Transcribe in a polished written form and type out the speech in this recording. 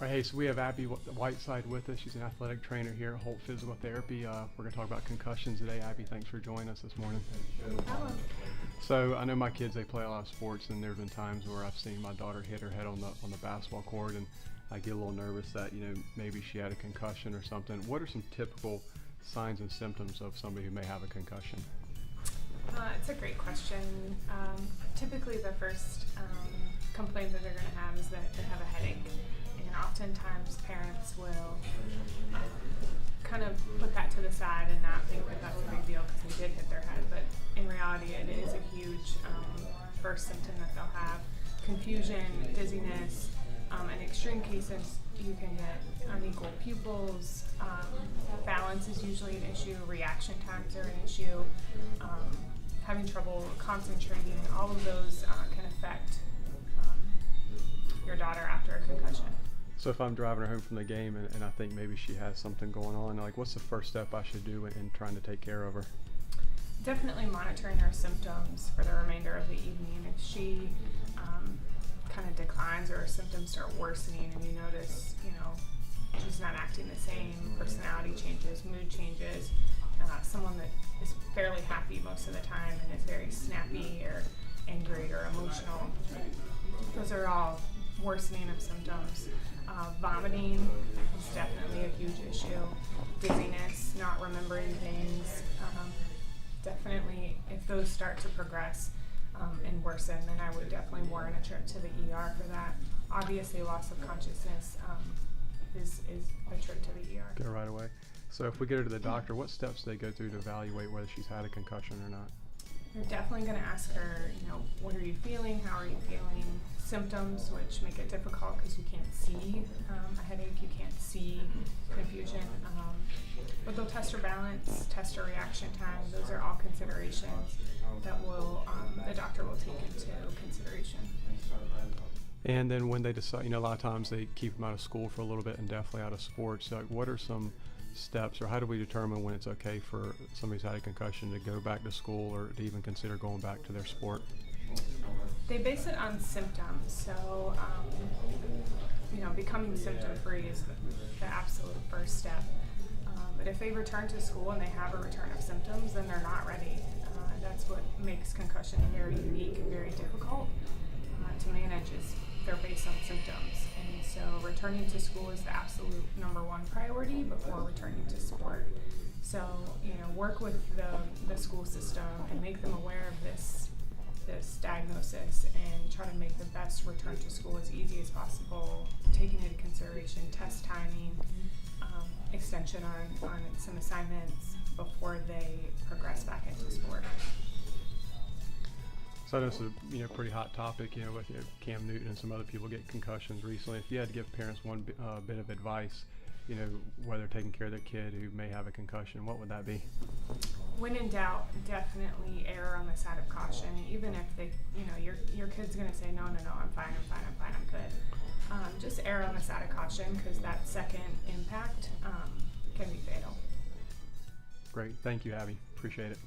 All right, hey, so we have Abby Whiteside with us. She's an athletic trainer here at Holt Physical Therapy. We're going to talk about concussions today. Abby, thanks for joining us this morning. So I know my kids, they play a lot of sports, and there have been times where I've seen my daughter hit her head on the basketball court, and I get a little nervous that, maybe she had a concussion or something. What are some typical signs and symptoms of somebody who may have a concussion? It's a great question. Typically the first complaint that they're going to have is that they have a headache. And oftentimes parents will kind of put that to the side and not think that that's a big deal because they did hit their head. But in reality, it is a huge first symptom that they'll have. Confusion, dizziness. In extreme cases, you can get unequal pupils. Balance is usually an issue. Reaction times are an issue. Having trouble concentrating. All of those can affect your daughter after a concussion. So if I'm driving her home from the game and I think maybe she has something going on, what's the first step I should do in trying to take care of her? Definitely monitoring her symptoms for the remainder of the evening. If she kind of declines or her symptoms start worsening and you notice, she's not acting the same, personality changes, mood changes, someone that is fairly happy most of the time and is very snappy or angry or emotional, those are all worsening of symptoms. Vomiting is definitely a huge issue. Dizziness, not remembering things. Definitely, if those start to progress and worsen, then I would definitely warrant a trip to the ER for that. Obviously, loss of consciousness is a trip to the ER. Go right away. So if we get her to the doctor, what steps do they go through to evaluate whether she's had a concussion or not? You're definitely going to ask her, what are you feeling? How are you feeling? Symptoms, which make it difficult because you can't see a headache, you can't see confusion. But they'll test her balance, test her reaction time. Those are all considerations that the doctor will take into consideration. And then when they decide, a lot of times they keep them out of school for a little bit and definitely out of sports. So what are some steps, or how do we determine when it's okay for somebody who's had a concussion to go back to school or to even consider going back to their sport? They base it on symptoms. So, becoming symptom-free is the absolute first step. But if they return to school and they have a return of symptoms, then they're not ready. That's what makes concussion very unique and very difficult to manage, is they're based on symptoms. And so returning to school is the absolute number one priority before returning to sport. So, work with the school system and make them aware of this diagnosis and try to make the best return to school as easy as possible, taking into consideration test timing, extension on some assignments before they progress back into sport. So I know this is a pretty hot topic, with Cam Newton and some other people get concussions recently. If you had to give parents one bit of advice, whether taking care of their kid who may have a concussion, what would that be? When in doubt, definitely err on the side of caution. Even if they, your kid's going to say, no, I'm fine, I'm good. Just err on the side of caution, because that second impact can be fatal. Great. Thank you, Abby. Appreciate it.